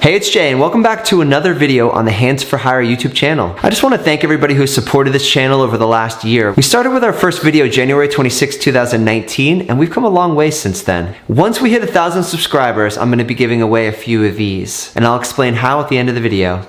Hey, it's Jay and welcome back to another video on the Hands for Hire YouTube channel. I just want to thank everybody who supported this channel over the last year. We started with our first video January 26, 2019, and we've come a long way since then. Once we hit 1,000 subscribers, I'm going to be giving away a few of these, and I'll explain how at the end of the video.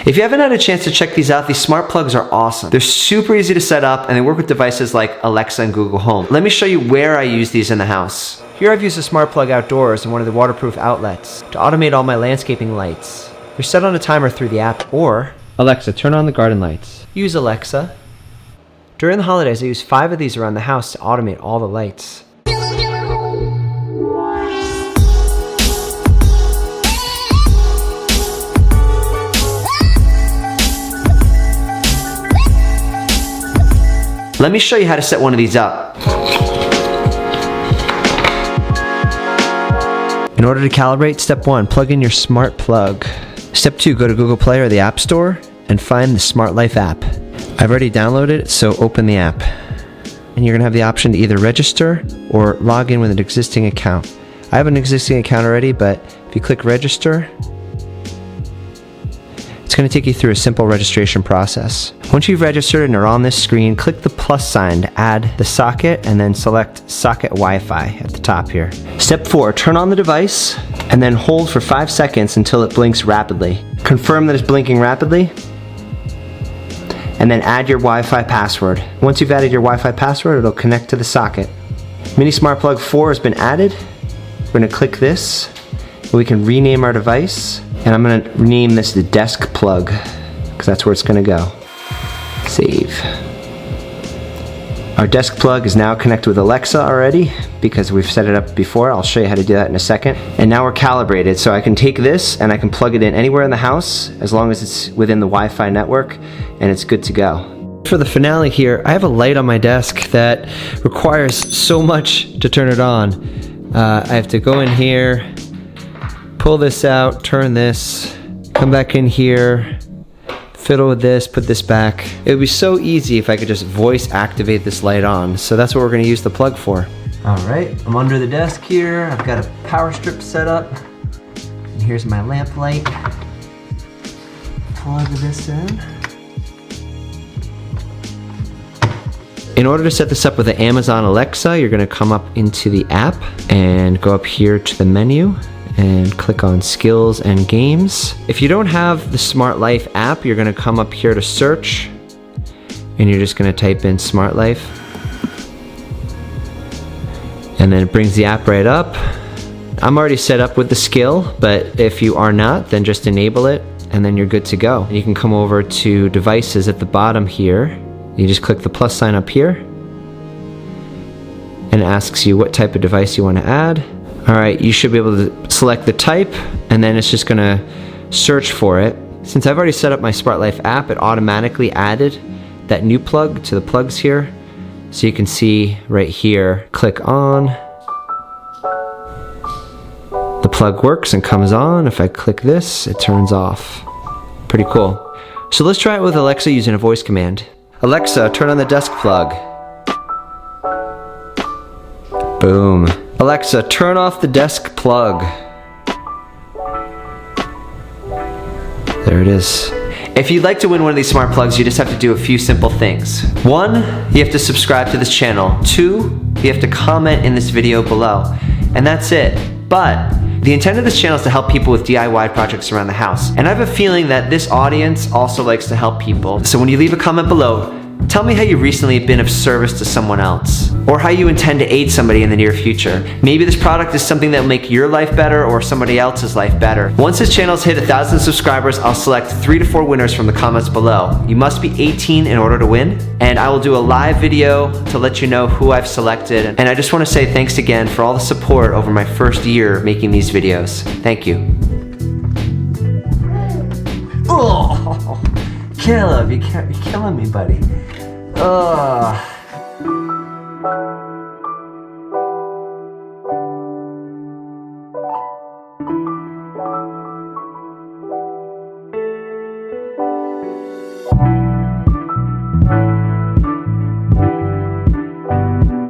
If you haven't had a chance to check these out, these smart plugs are awesome. They're super easy to set up and they work with devices like Alexa and Google Home. Let me show you where I use these in the house. Here I've used a smart plug outdoors in one of the waterproof outlets to automate all my landscaping lights. They're set on a timer through the app, or Alexa, turn on the garden lights. Use Alexa. During the holidays, I use 5 of these around the house to automate all the lights. Let me show you how to set one of these up. In order to calibrate, step 1, plug in your smart plug. Step 2, go to Google Play or the App Store and find the Smart Life app. I've already downloaded it, so open the app. And you're gonna have the option to either register or log in with an existing account. I have an existing account already, but if you click register, it's going to take you through a simple registration process. Once you've registered and are on this screen, click the plus sign to add the socket and then select Socket Wi-Fi at the top here. Step 4, turn on the device and then hold for 5 seconds until it blinks rapidly. Confirm that it's blinking rapidly and then add your Wi-Fi password. Once you've added your Wi-Fi password, it'll connect to the socket. Mini Smart Plug 4 has been added. We're going to click this. We can rename our device. And I'm going to rename this the desk plug, because that's where it's going to go. Save. Our desk plug is now connected with Alexa already, because we've set it up before. I'll show you how to do that in a second. And now we're calibrated, so I can take this and I can plug it in anywhere in the house, as long as it's within the Wi-Fi network, and it's good to go. For the finale here, I have a light on my desk that requires so much to turn it on. I have to go in here, pull this out, turn this, come back in here, fiddle with this, put this back. It would be so easy if I could just voice activate this light on. So that's what we're going to use the plug for. All right, I'm under the desk here. I've got a power strip set up. And here's my lamp light. Plug this in. In order to set this up with the Amazon Alexa, you're going to come up into the app and go up here to the menu and click on Skills and Games. If you don't have the Smart Life app, you're going to come up here to search and you're just going to type in Smart Life, and then it brings the app right up. I'm already set up with the skill, but if you are not, then just enable it and then you're good to go. You can come over to devices at the bottom here. You just click the plus sign up here and it asks you what type of device you want to add. Alright, you should be able to select the type and then it's just going to search for it. Since I've already set up my Smart Life app, it automatically added that new plug to the plugs here. So you can see right here, click on. The plug works and comes on. If I click this, it turns off. Pretty cool. So let's try it with Alexa using a voice command. Alexa, turn on the desk plug. Boom. Alexa, turn off the desk plug. There it is. If you'd like to win one of these smart plugs, you just have to do a few simple things. 1, you have to subscribe to this channel. 2, you have to comment in this video below. And that's it. But the intent of this channel is to help people with DIY projects around the house. And I have a feeling that this audience also likes to help people. So when you leave a comment below, tell me how you recently have been of service to someone else, or how you intend to aid somebody in the near future. Maybe this product is something that will make your life better or somebody else's life better. Once this channel's hit 1,000 subscribers, I'll select 3 to 4 winners from the comments below. You must be 18 in order to win, and I will do a live video to let you know who I've selected. And I just want to say thanks again for all the support over my first year making these videos. Thank you. Oh, Caleb, you're killing me, buddy. Ugh.